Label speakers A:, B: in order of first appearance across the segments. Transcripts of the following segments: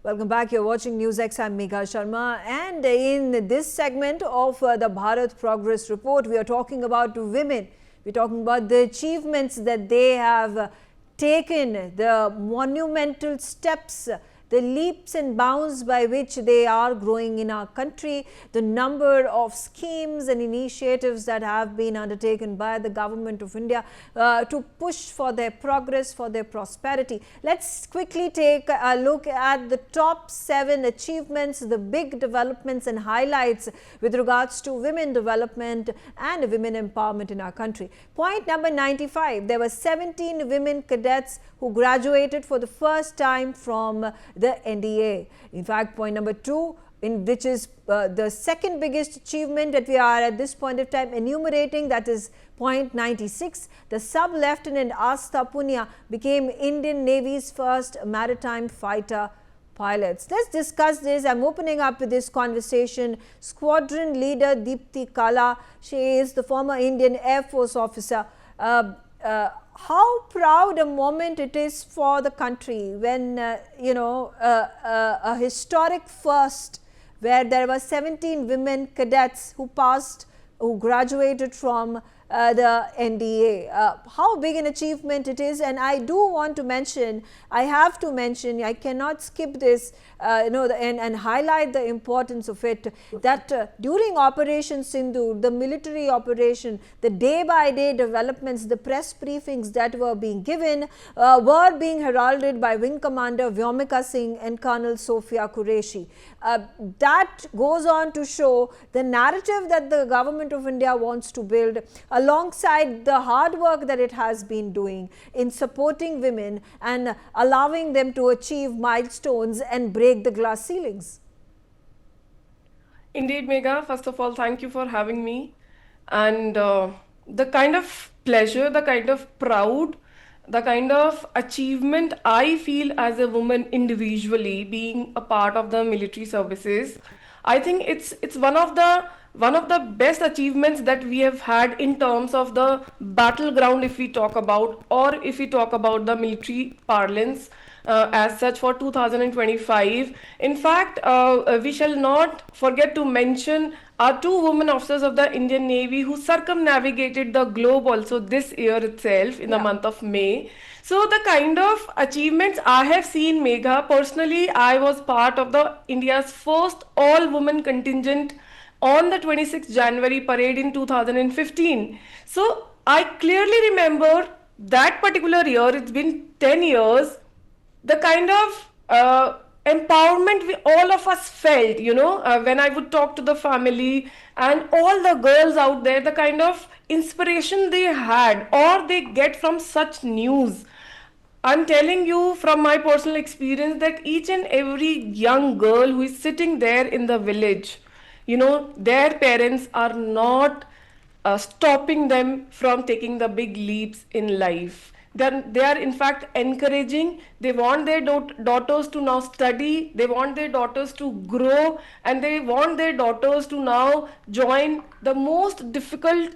A: Welcome back. You're watching NewsX. I'm Megha Sharma. And in this segment of the Bharat Progress Report, we are talking about women. We're talking about the achievements that they have taken, the monumental steps, the leaps and bounds by which they are growing in our country, the number of schemes and initiatives that have been undertaken by the government of India to push for their progress, for their prosperity. Let's quickly take a look at the top 7 achievements, the big developments and highlights with regards to women development and women empowerment in our country. Point number 95, there were 17 women cadets who graduated for the first time from the NDA. In fact, point number 2, which is the second biggest achievement that we are at this point of time enumerating, that is point 96, the Sub-Lieutenant Asta Punia became Indian Navy's first maritime fighter pilots. Let's discuss this. I'm opening up with this conversation. Squadron leader Deepthi Kala, she is the former Indian Air Force officer. How proud a moment it is for the country when, a historic first where there were 17 women cadets who graduated from the NDA. How big an achievement it is, and I do want to mention, I I cannot skip this, and highlight the importance of it, that during Operation Sindoor, the military operation, the day-by-day developments, the press briefings that were being given were being heralded by Wing Commander Vyomika Singh and Colonel Sophia Qureshi. That goes on to show the narrative that the government of India wants to build, alongside the hard work that it has been doing in supporting women and allowing them to achieve milestones and break the glass ceilings.
B: Indeed, Megha, first of all, thank you for having me. And the kind of pleasure, the kind of proud, the kind of achievement I feel as a woman individually being a part of the military services, I think it's one of the best achievements that we have had in terms of the battleground, if we talk about, or if we talk about the military parlance as such for 2025. In fact, we shall not forget to mention our 2 women officers of the Indian Navy who circumnavigated the globe also this year itself in the month of May. So the kind of achievements I have seen, Megha, personally, I was part of the India's first all-women contingent on the 26th January parade in 2015. So I clearly remember that particular year, it's been 10 years, the kind of empowerment all of us felt, when I would talk to the family and all the girls out there, the kind of inspiration they had or they get from such news. I'm telling you from my personal experience that each and every young girl who is sitting there in the village, their parents are not stopping them from taking the big leaps in life. They are in fact encouraging. They want their daughters to now study, they want their daughters to grow, and they want their daughters to now join the most difficult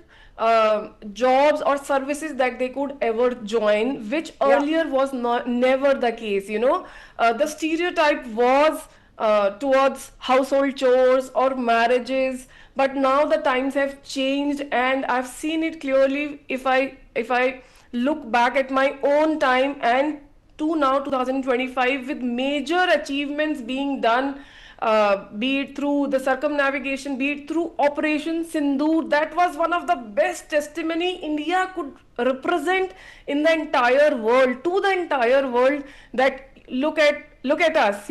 B: jobs or services that they could ever join, which earlier was never the case. The stereotype was towards household chores or marriages, but now the times have changed, and I've seen it clearly if I look back at my own time and to now 2025, with major achievements being done, be it through the circumnavigation, be it through Operation Sindoor. That was one of the best testimony India could represent in the entire world, to the entire world, that look at us,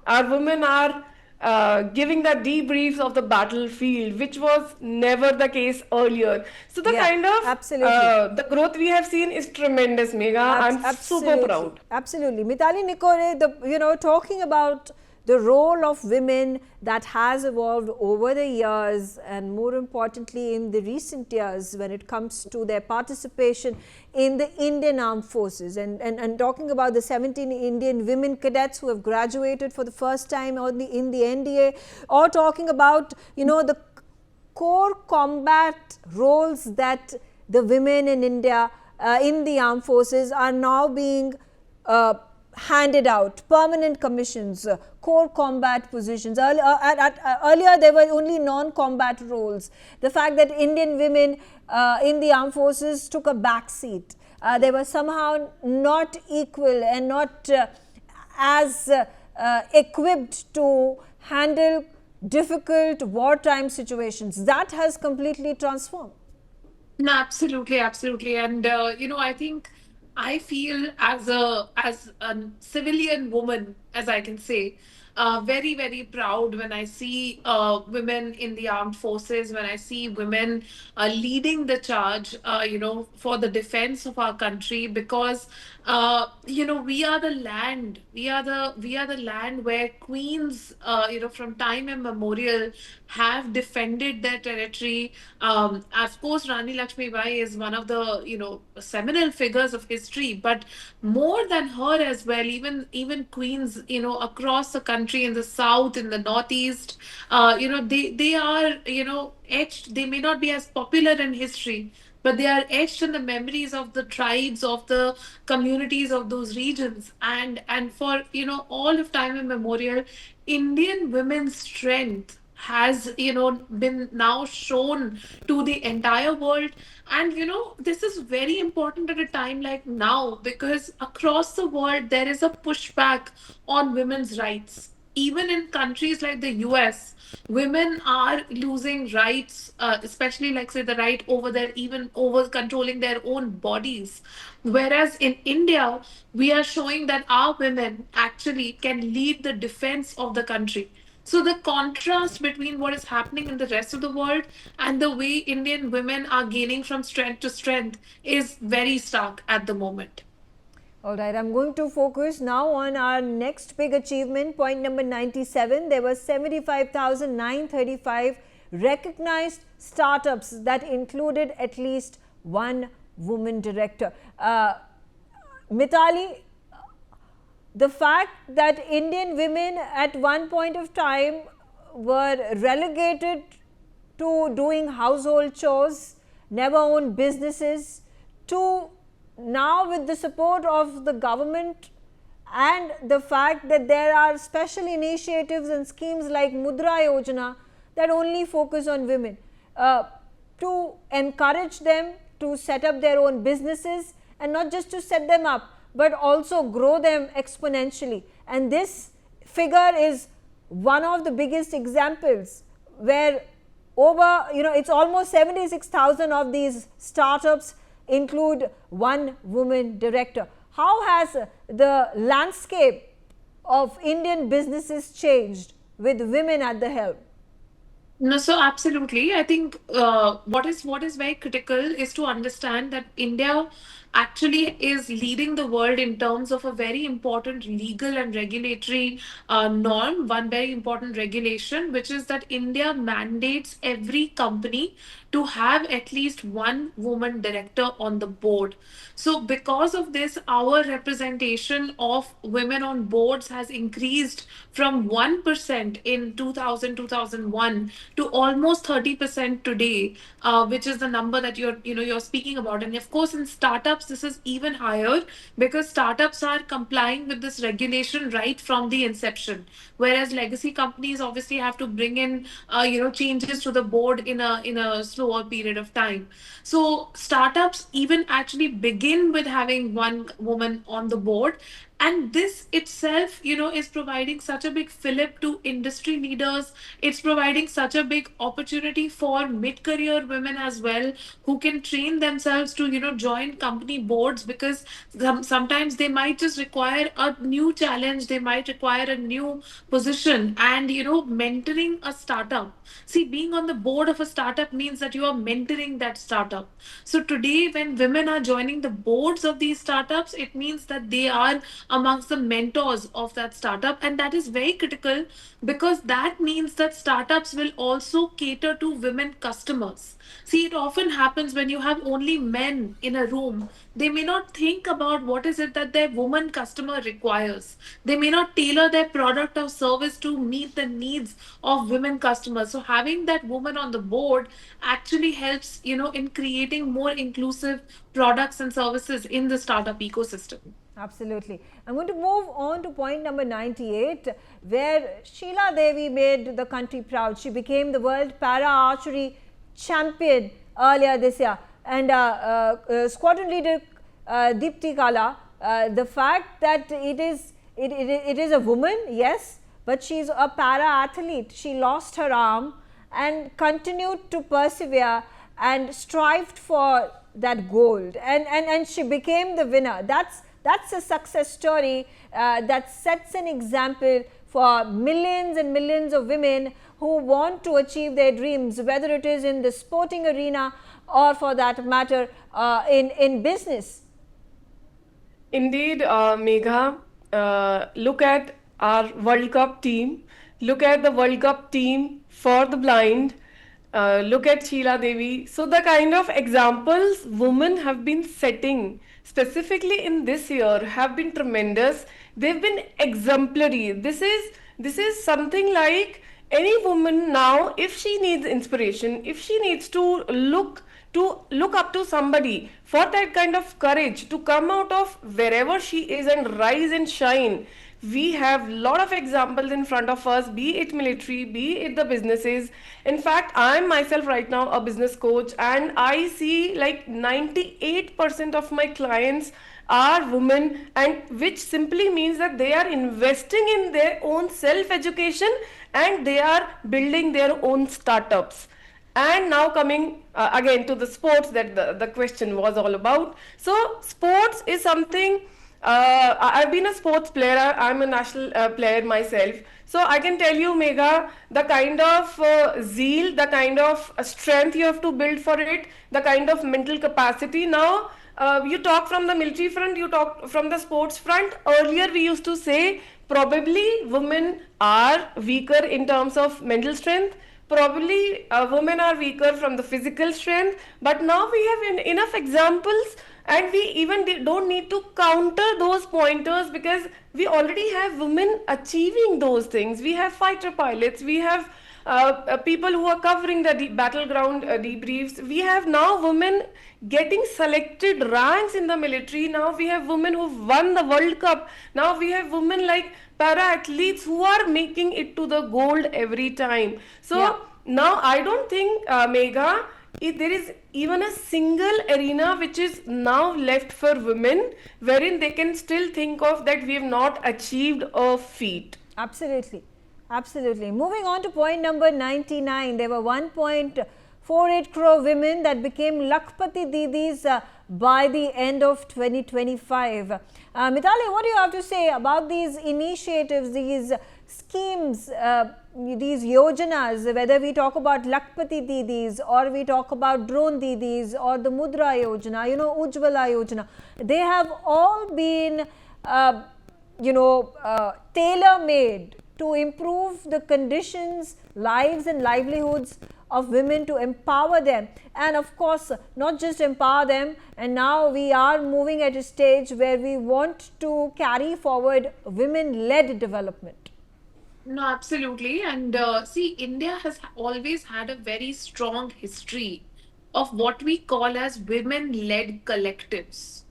B: our women are giving the debriefs of the battlefield, which was never the case earlier. So the kind of the growth we have seen is tremendous, Megha. I'm super proud.
A: Absolutely. Mithali Nikore, talking about the role of women that has evolved over the years, and more importantly in the recent years when it comes to their participation in the Indian Armed Forces, and talking about the 17 Indian women cadets who have graduated for the first time in the NDA, or talking about the core combat roles that the women in India in the armed forces are now being handed out permanent commissions, core combat positions. Earlier, there were only non-combat roles. The fact that Indian women in the armed forces took a back seat. They were somehow not equal and not as equipped to handle difficult wartime situations. That has completely transformed.
C: No, absolutely, absolutely. And I think I feel as a civilian woman, as I can say, very, very proud when I see women in the armed forces, when I see women leading the charge, for the defense of our country, because we are the land, we are the land where queens, from time immemorial have defended their territory. Of course, Rani Lakshmi Bai is one of the seminal figures of history, but more than her as well, even queens across the country, in the south, in the northeast, they are etched. They may not be as popular in history, but they are etched in the memories of the tribes, of the communities of those regions. And for all of time immemorial, Indian women's strength has been now shown to the entire world. And this is very important at a time like now, because across the world there is a pushback on women's rights. Even in countries like the US, women are losing rights, especially, like, say, the right over their, even over controlling their own bodies. Whereas in India, we are showing that our women actually can lead the defense of the country. So the contrast between what is happening in the rest of the world and the way Indian women are gaining from strength to strength is very stark at the moment.
A: All right, I'm going to focus now on our next big achievement, point number 97. There were 75,935 recognized startups that included at least one woman director. Mitali, the fact that Indian women at one point of time were relegated to doing household chores, never owned businesses, to now, with the support of the government and the fact that there are special initiatives and schemes like Mudra Yojana that only focus on women, to encourage them to set up their own businesses, and not just to set them up, but also grow them exponentially. And this figure is one of the biggest examples where over, it's almost 76,000 of these startups include one woman director. How has the landscape of Indian businesses changed with women at the helm?
C: No, so absolutely. I think what is very critical is to understand that India actually is leading the world in terms of a very important legal and regulatory norm. One very important regulation, which is that India mandates every company to have at least one woman director on the board. So, because of this, our representation of women on boards has increased from 1% in 2001 to almost 30% today, which is the number that you're speaking about. And of course, in startups, this is even higher, because startups are complying with this regulation right from the inception, whereas legacy companies obviously have to bring in changes to the board in a slower period of time. So startups even actually begin with having one woman on the board, and this itself is providing such a big fillip to industry leaders. It's providing such a big opportunity for mid-career women as well, who can train themselves to join company boards, because sometimes they might just require a new challenge, they might require a new position. And mentoring a startup, see, being on the board of a startup means that you are mentoring that startup. So today, when women are joining the boards of these startups, it means that they are amongst the mentors of that startup. And that is very critical, because that means that startups will also cater to women customers. See, it often happens when you have only men in a room, they may not think about what is it that their woman customer requires. They may not tailor their product or service to meet the needs of women customers. So having that woman on the board actually helps, in creating more inclusive products and services in the startup ecosystem.
A: Absolutely. I'm going to move on to point number 98, where Sheila Devi made the country proud. She became the world para archery champion earlier this year. And squadron leader Deepti Kala, the fact that it is a woman, yes, but she's a para athlete. She lost her arm and continued to persevere and strived for that gold, and she became the winner. That's a success story that sets an example for millions and millions of women who want to achieve their dreams, whether it is in the sporting arena or for that matter in business.
B: Indeed, Megha, look at our World Cup team. Look at the World Cup team for the blind. Look at Sheila Devi. So the kind of examples women have been setting, specifically in this year, have been tremendous. They've been exemplary. This is something like any woman now, if she needs inspiration, if she needs to look up to somebody for that kind of courage to come out of wherever she is and rise and shine. We have lot of examples in front of us, be it military, be it the businesses. In fact, I'm myself right now a business coach, and I see like 98% of my clients are women, and which simply means that they are investing in their own self education and they are building their own startups. And now coming again to the sports that the question was all about. So sports is something, I've been a sports player, I'm a national player myself. So I can tell you, Megha, the kind of zeal, the kind of strength you have to build for it, the kind of mental capacity. Now, you talk from the military front, you talk from the sports front. Earlier we used to say probably women are weaker in terms of mental strength. Probably women are weaker from the physical strength, but now we have enough examples, and we even don't need to counter those pointers because we already have women achieving those things. We have fighter pilots, we have people who are covering the battleground debriefs. We have now women getting selected ranks in the military. Now we have women who've won the World Cup. Now we have women like para athletes who are making it to the gold every time. So
A: Yeah.
B: now I don't think, Megha, there is even a single arena which is now left for women wherein they can still think of that we have not achieved a feat.
A: Absolutely. Absolutely. Moving on to point number 99, there were 1.48 crore women that became Lakpati Didis by the end of 2025. Mithali, what do you have to say about these initiatives, these schemes, these yojanas, whether we talk about Lakpati Didis or we talk about Drone Didis or the Mudra Yojana, Ujjwala Yojana, they have all been, tailor-made to improve the conditions, lives and livelihoods of women, to empower them, and of course not just empower them, and now we are moving at a stage where we want to carry forward women-led development.
C: No, absolutely. And see, India has always had a very strong history of what we call as women led collectives.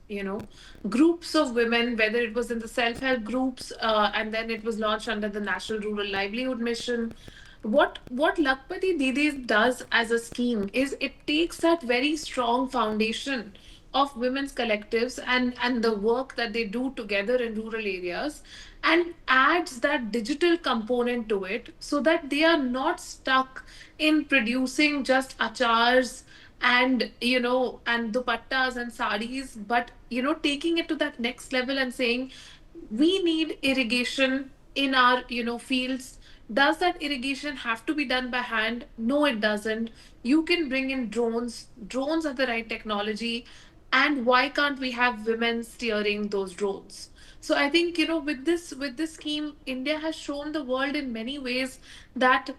C: Groups of women, whether it was in the self help groups and then it was launched under the National Rural Livelihood Mission. What Lakpati Didi does as a scheme is it takes that very strong foundation of women's collectives and the work that they do together in rural areas and adds that digital component to it so that they are not stuck in producing just achars and dupattas and saris, but taking it to that next level and saying we need irrigation in our fields. Does that irrigation have to be done by hand? No, it doesn't. You can bring in drones are the right technology, and why can't we have women steering those drones? So I think with this scheme, India has shown the world in many ways that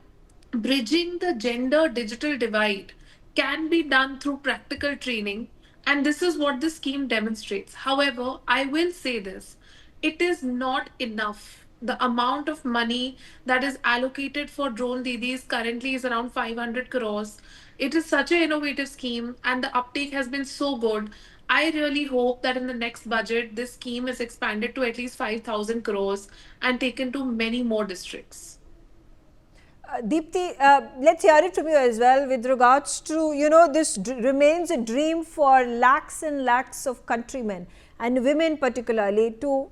C: bridging the gender digital divide can be done through practical training, and this is what the scheme demonstrates. However, I will say this, it is not enough. The amount of money that is allocated for drone didis currently is around 500 crores. It is such an innovative scheme and the uptake has been so good. I really hope that in the next budget, this scheme is expanded to at least 5,000 crores and taken to many more districts.
A: Deepti, let's hear it from you as well with regards to, this remains a dream for lakhs and lakhs of countrymen and women particularly to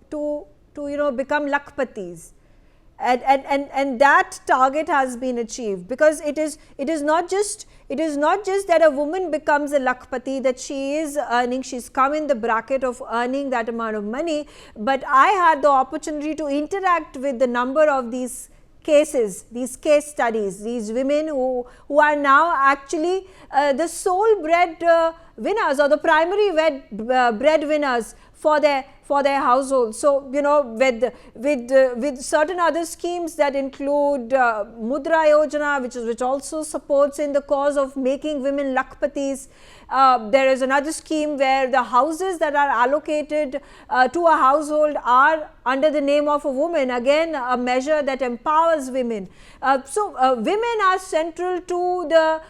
A: become lakpatis. And that target has been achieved, because it is not just that a woman becomes a lakpati, that she is earning, she's come in the bracket of earning that amount of money. But I had the opportunity to interact with the number of these cases, these case studies, these women who are now actually the sole bread winners, or the primary breadwinners for their household. So, with certain other schemes that include Mudra Yojana, which also supports in the cause of making women lakpatis. There is another scheme where the houses that are allocated to a household are under the name of a woman, again a measure that empowers women. So women are central to the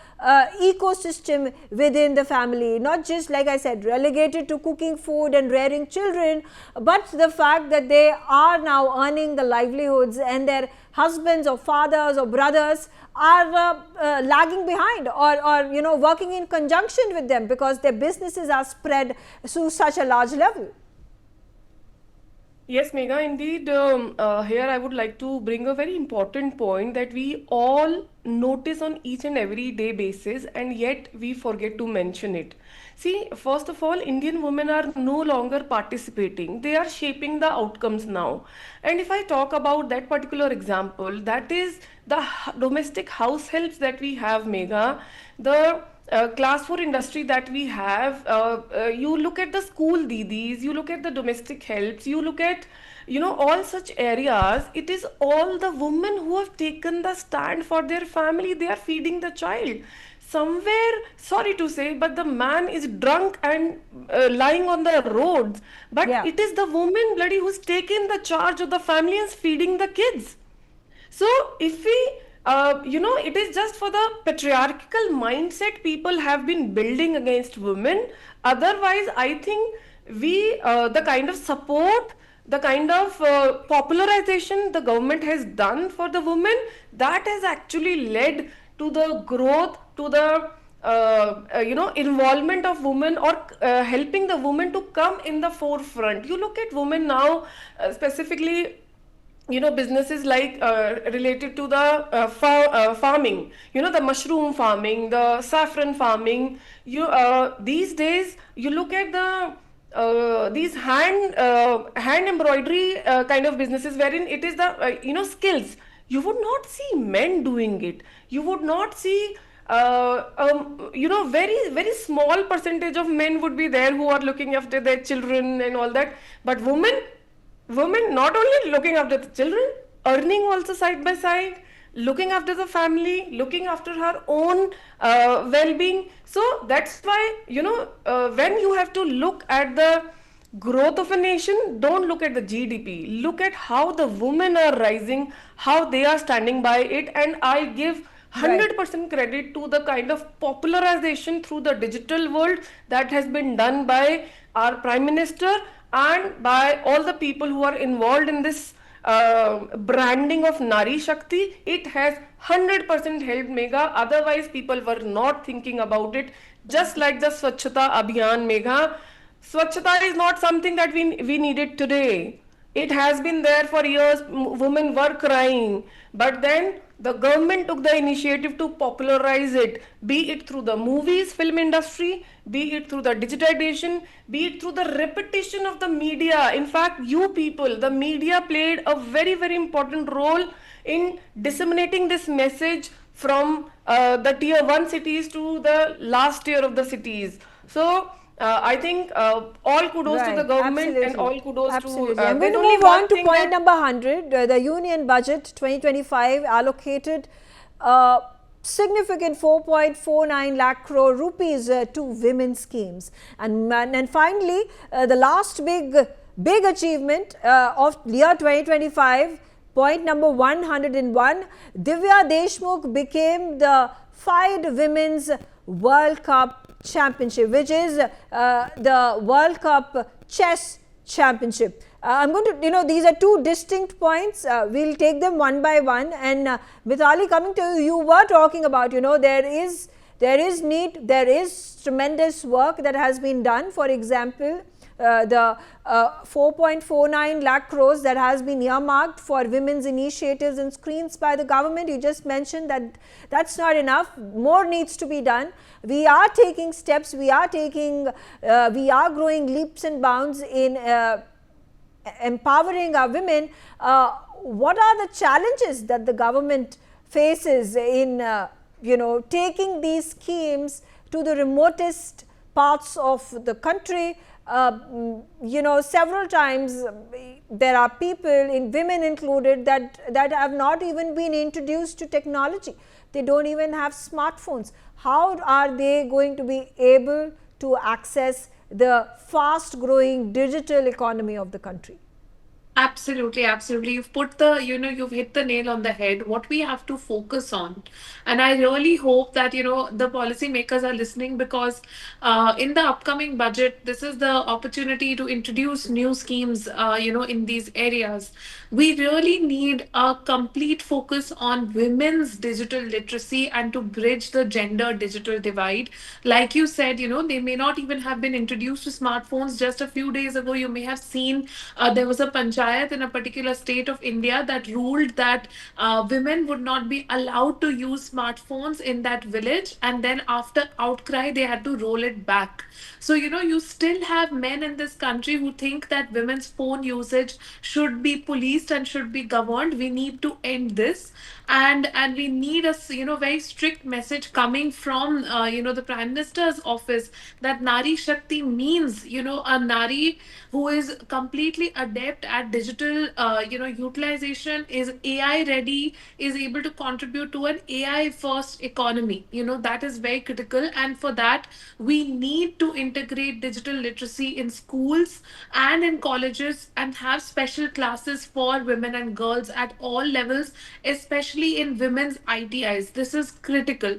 A: ecosystem within the family, not just, like I said, relegated to cooking food and rearing children, but the fact that they are now earning the livelihoods and their husbands or fathers or brothers are lagging behind, or working in conjunction with them, because their businesses are spread to such a large level.
B: Yes, Megha, indeed. Here I would like to bring a very important point that we all notice on each and every day basis, and yet we forget to mention it. See, first of all, Indian women are no longer participating. They are shaping the outcomes now. And if I talk about that particular example, that is the domestic house helps that we have, Megha, the class 4 industry that we have. You look at the school didis, you look at the domestic helps, you look at all such areas. It is all the women who have taken the stand for their family. They are feeding the child. Somewhere, sorry to say, but the man is drunk and lying on the roads, but
A: Yeah.
B: it is the woman bloody who's taken the charge of the family and feeding the kids. So if we, it is just for the patriarchal mindset people have been building against women. Otherwise, I think the kind of support, the kind of popularization the government has done for the women, that has actually led to the growth, to the involvement of women, or helping the women to come in the forefront. You look at women now, specifically businesses like related to the farming, the mushroom farming, the saffron farming. These days you look at the these hand embroidery kind of businesses, wherein it is the skills. You would not see men doing it. You would not see very very small percentage of men would be there who are looking after their children and all that. But women not only looking after the children, earning also side by side, looking after the family, looking after her own well-being. So that's why when you have to look at the growth of a nation, don't look at the GDP, look at how the women are rising, how they are standing by it. And I give 100% credit to the kind of popularization through the digital world that has been done by our Prime Minister and by all the people who are involved in this branding of Nari Shakti. It has 100% helped, Megha. Otherwise, people were not thinking about it. Just like the Swachhata Abhiyan, Megha. Swachhata is not something that we needed today. It has been there for years. Women were crying. But then the government took the initiative to popularize it, be it through the movies, film industry, be it through the digitization, be it through the repetition of the media. In fact, you people, the media played a very, very important role in disseminating this message from the tier 1 cities to the last tier of the cities. So I think all kudos to the government, and all kudos to.
A: I'm going to move on to point number 100. The Union Budget 2025 allocated significant 4.49 lakh crore rupees to women schemes. And finally, the last big achievement of year 2025, point number 101, Divya Deshmukh became the FIDE Women's World Cup Championship, which is the World Cup Chess Championship. I'm going to, these are two distinct points. We'll take them one by one. And Mithali, coming to you, you were talking about, there is need, there is tremendous work that has been done. For example, the 4.49 lakh crores that has been earmarked for women's initiatives and screens by the government. You just mentioned that that's not enough. More needs to be done. We are taking steps. We are growing leaps and bounds in empowering our women. What are the challenges that the government faces in taking these schemes to the remotest parts of the country? Several times there are people, women included, that have not even been introduced to technology. They don't even have smartphones. How are they going to be able to access the fast growing digital economy of the country?
C: Absolutely, absolutely. You've hit the nail on the head. What we have to focus on, and I really hope that the policymakers are listening, because in the upcoming budget, this is the opportunity to introduce new schemes. In these areas, we really need a complete focus on women's digital literacy and to bridge the gender digital divide. Like you said, they may not even have been introduced to smartphones. Just a few days ago, you may have seen there was a panchayat in a particular state of India that ruled that women would not be allowed to use smartphones in that village, and then after outcry they had to roll it back. So you still have men in this country who think that women's phone usage should be policed and should be governed. We need to end this, and we need a very strict message coming from the Prime Minister's office that Nari Shakti means a Nari who is completely adept at digital utilization, is AI ready, is able to contribute to an AI first economy. That is very critical, and for that we need to integrate digital literacy in schools and in colleges and have special classes for women and girls at all levels, especially in women's ITIs. This is critical.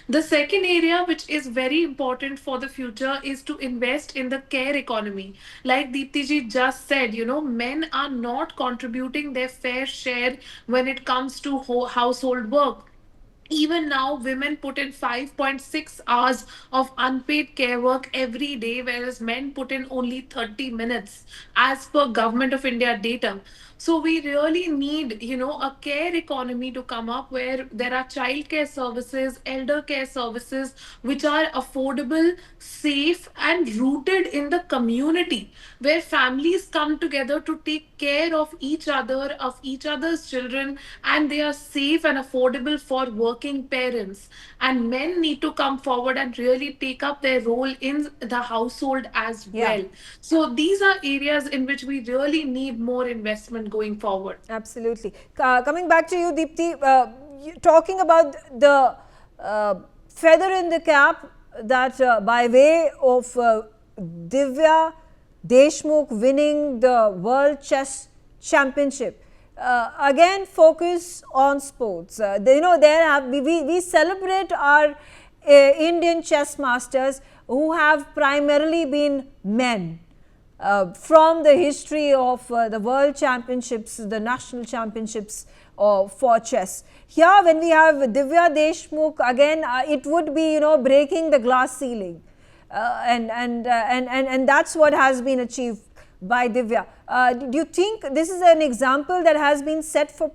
C: The second area, which is very important for the future, is to invest in the care economy. Like Deepti ji just said, men are not contributing their fair share when it comes to household work. Even now, women put in 5.6 hours of unpaid care work every day, whereas men put in only 30 minutes, as per Government of India data. So we really need, a care economy to come up where there are childcare services, elder care services, which are affordable, safe, and rooted in the community, where families come together to take care of each other, of each other's children, and they are safe and affordable for working parents. And men need to come forward and really take up their role in the household as well. So these are areas in which we really need more investment going forward.
A: Absolutely. Coming back to you, Deepti, talking about the feather in the cap that by way of Divya Deshmukh winning the World Chess Championship, again focus on sports. We celebrate our Indian chess masters who have primarily been men. From the history of the world championships, the national championships for chess. Here when we have Divya Deshmukh, again it would be breaking the glass ceiling, and that's what has been achieved by Divya. Do you think this is an example that has been set for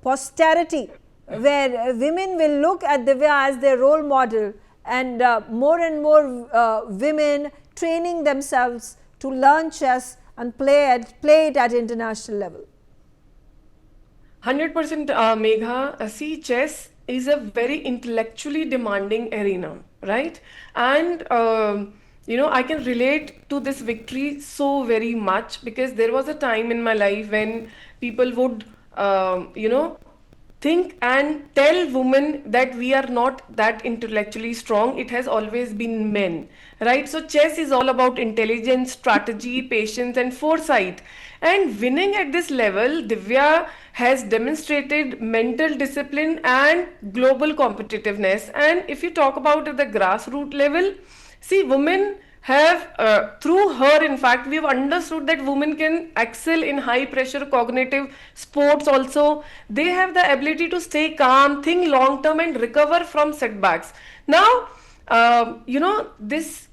A: posterity, where women will look at Divya as their role model, and more women training themselves to learn chess and play it at international level?
B: 100% Megha. See, chess is a very intellectually demanding arena, right? And I can relate to this victory so very much, because there was a time in my life when people would think and tell women that we are not that intellectually strong. It has always been men, right? So chess is all about intelligence, strategy, patience, and foresight. And winning at this level, Divya has demonstrated mental discipline and global competitiveness. And if you talk about at the grassroots level, see, women have, through her, in fact, we've understood that women can excel in high pressure cognitive sports also. They have the ability to stay calm, think long term, and recover from setbacks. Now, this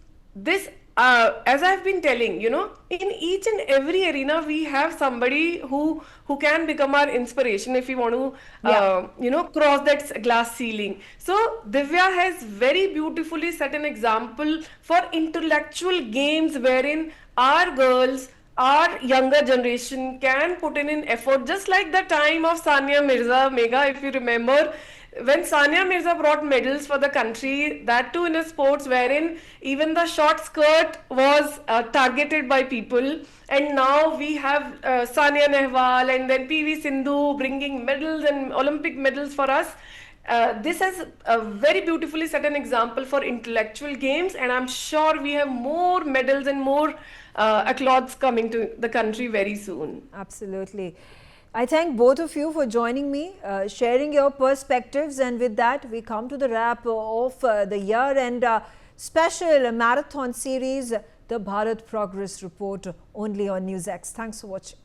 B: as I've been telling, in each and every arena we have somebody who can become our inspiration if we want to cross that glass ceiling. So Divya has very beautifully set an example for intellectual games wherein our girls, our younger generation can put in an effort, just like the time of Sania Mirza, Megha, if you remember, when Sania Mirza brought medals for the country, that too in a sports wherein even the short skirt was targeted by people. And now we have Sania Nehwal and then PV Sindhu bringing medals and Olympic medals for us. This has very beautifully set an example for intellectual games, and I'm sure we have more medals and more accolades coming to the country very soon.
A: Absolutely. I thank both of you for joining me, sharing your perspectives, and with that we come to the wrap of the year-end special marathon series, the Bharat Progress Report, only on NewsX. Thanks for watching.